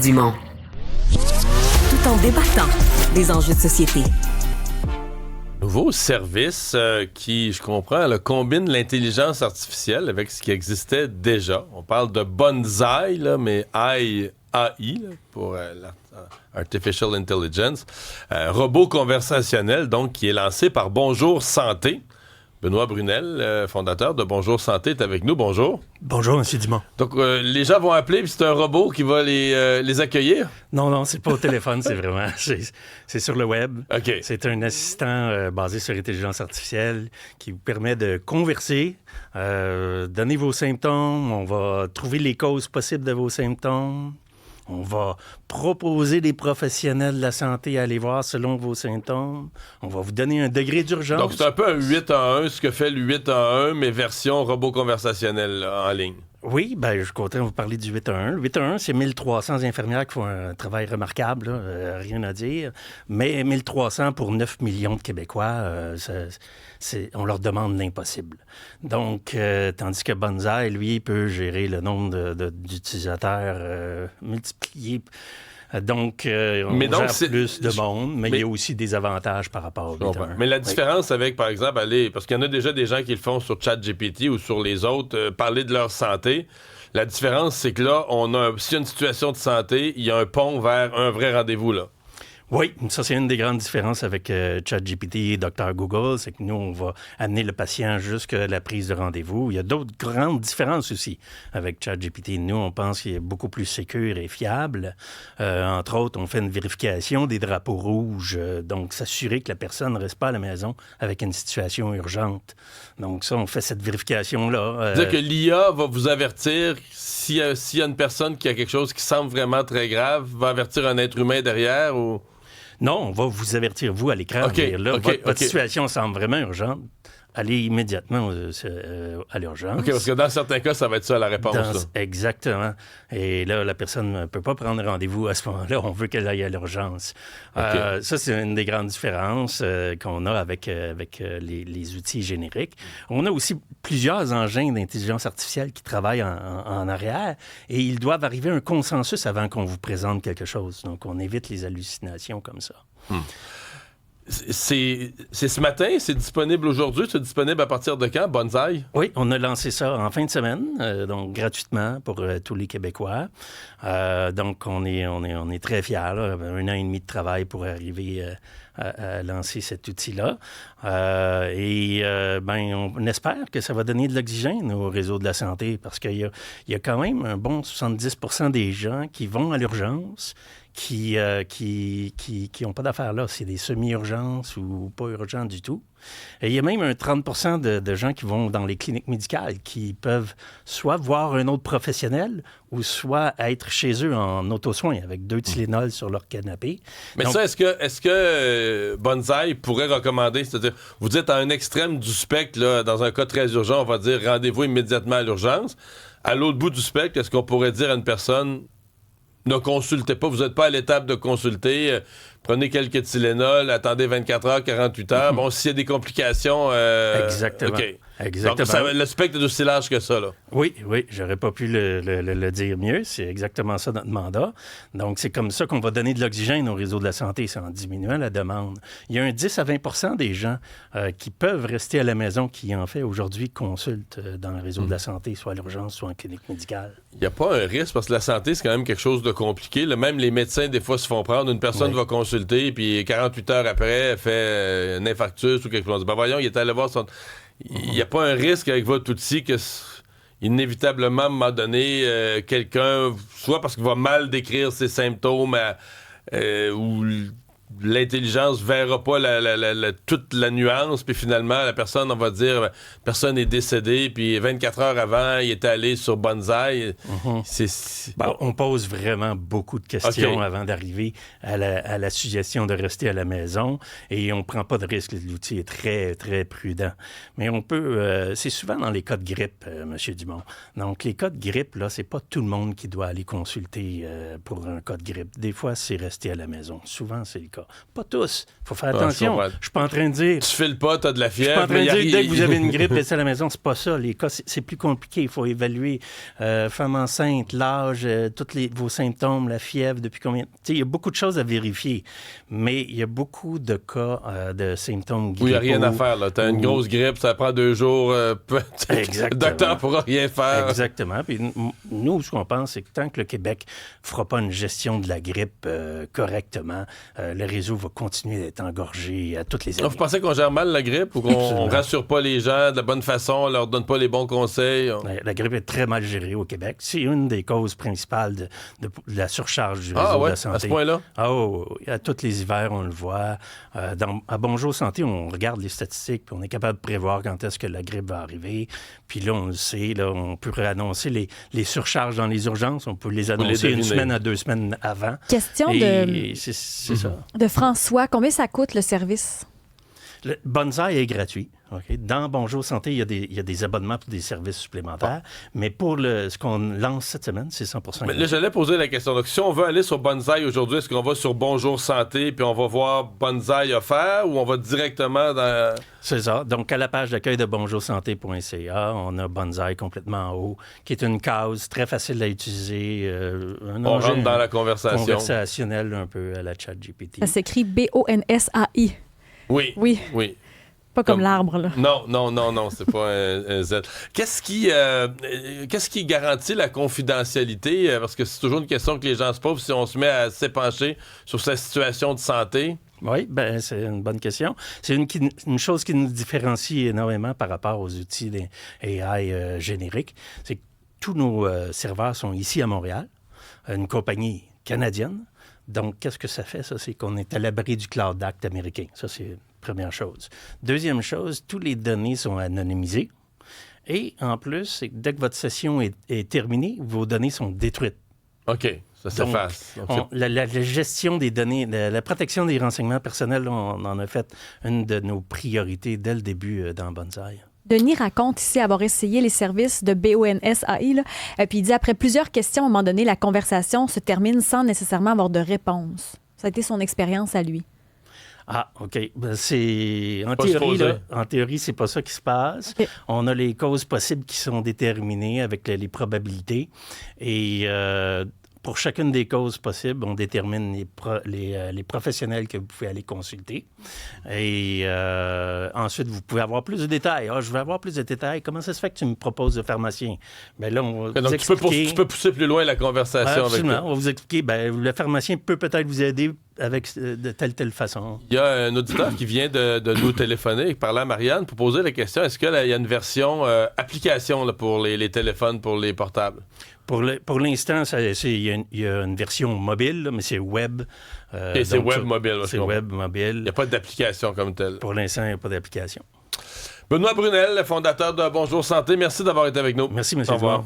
Dumont. Tout en débattant des enjeux de société. Nouveau service qui, je comprends, combine l'intelligence artificielle avec ce qui existait déjà. On parle de Bonsaï, là, mais AI là, pour Artificial Intelligence. Robot conversationnel, donc, qui est lancé par Bonjour Santé. Benoît Brunel, fondateur de Bonjour Santé, est avec nous. Bonjour. Bonjour, M. Dumont. Donc, les gens vont appeler, puis c'est un robot qui va les accueillir? Non, c'est pas au téléphone, c'est vraiment... C'est sur le web. OK. C'est un assistant basé sur l'intelligence artificielle qui vous permet de converser, donner vos symptômes, on va trouver les causes possibles de vos symptômes. On va proposer des professionnels de la santé à aller voir selon vos symptômes. On va vous donner un degré d'urgence. Donc, c'est un peu un 8 en 1, ce que fait le 8 en 1, mais version robot conversationnel là, en ligne. Oui, je suis content de vous parler du 8 à 1. Le 8 à 1, c'est 1300 infirmières qui font un travail remarquable, là, rien à dire. Mais 1300 pour 9 millions de Québécois, on leur demande l'impossible. Donc, tandis que Bonsaï, lui, peut gérer le nombre d'utilisateurs multipliés. Donc, on gère plus de monde, mais il y a aussi des avantages par rapport au 8 à 1. Mais la différence avec, par exemple, parce qu'il y en a déjà des gens qui le font sur ChatGPT ou sur les autres, parler de leur santé. La différence, c'est que là, s'il y a une situation de santé, il y a un pont vers un vrai rendez-vous, là. Oui, ça, c'est une des grandes différences avec ChatGPT et Dr Google, c'est que nous, on va amener le patient jusqu'à la prise de rendez-vous. Il y a d'autres grandes différences aussi avec ChatGPT. Nous, on pense qu'il est beaucoup plus sécure et fiable. Entre autres, on fait une vérification des drapeaux rouges, donc s'assurer que la personne ne reste pas à la maison avec une situation urgente. Donc ça, on fait cette vérification-là. C'est-à-dire que l'IA va vous avertir s'il y a une personne qui a quelque chose qui semble vraiment très grave, va avertir un être humain derrière ou... Non, on va vous avertir, vous, à l'écran. Votre situation semble vraiment urgente. Allez immédiatement à l'urgence. OK, parce que dans certains cas, ça va être ça la réponse. Exactement. Et là, la personne ne peut pas prendre rendez-vous à ce moment-là. On veut qu'elle aille à l'urgence. Okay. Ça, c'est une des grandes différences qu'on a avec les outils génériques. On a aussi plusieurs engins d'intelligence artificielle qui travaillent en arrière et ils doivent arriver à un consensus avant qu'on vous présente quelque chose. Donc, on évite les hallucinations comme ça. C'est ce matin, c'est disponible aujourd'hui, c'est disponible à partir de quand, Bonsaï? Oui, on a lancé ça en fin de semaine, donc gratuitement pour tous les Québécois. Donc on est très fiers, là, 1 an et demi de travail pour arriver à lancer cet outil-là. On espère que ça va donner de l'oxygène au réseau de la santé parce qu'il y a quand même un bon 70% des gens qui vont à l'urgence qui n'ont pas d'affaires là. C'est des semi-urgences ou pas urgents du tout. Et il y a même un 30% de gens qui vont dans les cliniques médicales qui peuvent soit voir un autre professionnel ou soit être chez eux en auto-soin avec 2 Tylenol sur leur canapé. Mais donc, ça, est-ce que Bonsaï pourrait recommander, c'est-à-dire, vous dites à un extrême du spectre, là, dans un cas très urgent, on va dire rendez-vous immédiatement à l'urgence. À l'autre bout du spectre, est-ce qu'on pourrait dire à une personne... Ne consultez pas, vous n'êtes pas à l'étape de consulter. Prenez quelques Tylenol, attendez 24 heures, 48 heures. Bon, s'il y a des complications... Exactement. OK. Exactement. Donc, le spectre est aussi large que ça, là. Oui, j'aurais pas pu le dire mieux. C'est exactement ça notre mandat. Donc, c'est comme ça qu'on va donner de l'oxygène au réseau de la santé, c'est en diminuant la demande. Il y a un 10 à 20% des gens qui peuvent rester à la maison qui, en fait, aujourd'hui, consultent dans le réseau de la santé, soit à l'urgence, soit en clinique médicale. Il n'y a pas un risque, parce que la santé, c'est quand même quelque chose de compliqué. Là, même les médecins, des fois, se font prendre. Une personne va consulter, puis 48 heures après, elle fait un infarctus ou quelque chose. Ben voyons, il est allé voir son... Il n'y a pas un risque avec votre outil que, inévitablement, à un moment donné, quelqu'un, soit parce qu'il va mal décrire ses symptômes ou l'intelligence verra pas toute la nuance, puis finalement, la personne, on va dire, personne est décédée, puis 24 heures avant, il est allé sur Bonsaï. On pose vraiment beaucoup de questions avant d'arriver à la suggestion de rester à la maison, et on prend pas de risque. L'outil est très, très prudent. Mais on peut... c'est souvent dans les cas de grippe, M. Dumont. Donc, les cas de grippe, là, c'est pas tout le monde qui doit aller consulter pour un cas de grippe. Des fois, c'est rester à la maison. Souvent, c'est le cas. cas. Pas tous. Il faut faire attention. Je suis pas en train de dire... Tu files pas, tu as de la Je suis fièvre. pas en train de dire que dès que vous avez une grippe, restez à la maison. C'est pas ça. Les cas, c'est plus compliqué. Il faut évaluer femme enceinte, l'âge, tous vos symptômes, la fièvre, depuis combien... Il y a beaucoup de choses à vérifier. Mais il y a beaucoup de cas de symptômes grippaux. Oui, il n'y a rien à faire. Tu as une grosse grippe, ça prend 2 jours. Le docteur ne pourra rien faire. Exactement. Puis nous, ce qu'on pense, c'est que tant que le Québec ne fera pas une gestion de la grippe correctement, le réseau va continuer d'être engorgé à toutes les années. Vous pensez qu'on gère mal la grippe ou qu'on ne rassure pas les gens de la bonne façon, on leur donne pas les bons conseils? La grippe est très mal gérée au Québec. C'est une des causes principales de la surcharge du réseau de la santé. À ce point-là? À tous les hivers, on le voit. À Bonjour Santé, on regarde les statistiques, puis on est capable de prévoir quand est-ce que la grippe va arriver. Puis là, on le sait, là, on peut annoncer les surcharges dans les urgences. On peut les annoncer une semaine à 2 semaines avant. Question c'est ça. De François, combien ça coûte le service? Le Bonsaï est gratuit. Okay. Dans Bonjour Santé, il y a des abonnements pour des services supplémentaires. Mais pour ce qu'on lance cette semaine, c'est 100%. Mais là, j'allais poser la question. Donc, si on veut aller sur Bonsaï aujourd'hui, est-ce qu'on va sur Bonjour Santé puis on va voir Bonsaï offert ou on va directement dans... C'est ça. Donc, à la page d'accueil de bonjoursanté.ca, on a Bonsaï complètement en haut, qui est une case très facile à utiliser. On rentre dans la conversation. Conversationnelle un peu à la ChatGPT. Ça s'écrit BONSAI. Oui. Pas comme l'arbre, là. Non, c'est pas un Z. Qu'est-ce qui garantit la confidentialité? Parce que c'est toujours une question que les gens se posent si on se met à s'épancher sur sa situation de santé. Oui, c'est une bonne question. C'est une chose qui nous différencie énormément par rapport aux outils des AI génériques. C'est que tous nos serveurs sont ici à Montréal, une compagnie canadienne. Donc, qu'est-ce que ça fait, ça? C'est qu'on est à l'abri du Cloud Act américain. Ça, c'est première chose. Deuxième chose, toutes les données sont anonymisées. Et en plus, c'est que dès que votre session est terminée, vos données sont détruites. OK, ça s'efface. La gestion des données, la protection des renseignements personnels, on en a fait une de nos priorités dès le début dans Bonsaï. Denis raconte ici avoir essayé les services de BONSAI, là, puis il dit après plusieurs questions, à un moment donné, la conversation se termine sans nécessairement avoir de réponse. Ça a été son expérience à lui. Ah, OK. En théorie, c'est pas ça qui se passe. Okay. On a les causes possibles qui sont déterminées avec les probabilités. Et pour chacune des causes possibles, on détermine les professionnels que vous pouvez aller consulter. Et ensuite, vous pouvez avoir plus de détails. Je veux avoir plus de détails. Comment ça se fait que tu me proposes de pharmacien? Bien là, on va vous expliquer... Tu peux pousser plus loin la conversation absolument. avec toi. On va vous expliquer. Le pharmacien peut peut-être vous aider avec de telle façon. Il y a un auditeur qui vient de nous téléphoner, qui parlait à Marianne pour poser la question, est-ce qu'il y a une version application là, pour les téléphones, pour les portables? Pour l'instant, il y a une version mobile, là, mais c'est web. C'est web mobile. C'est web mobile. Il n'y a pas d'application comme telle. Pour l'instant, il n'y a pas d'application. Benoît Brunel, fondateur de Bonjour Santé, merci d'avoir été avec nous. Merci, M. Au revoir.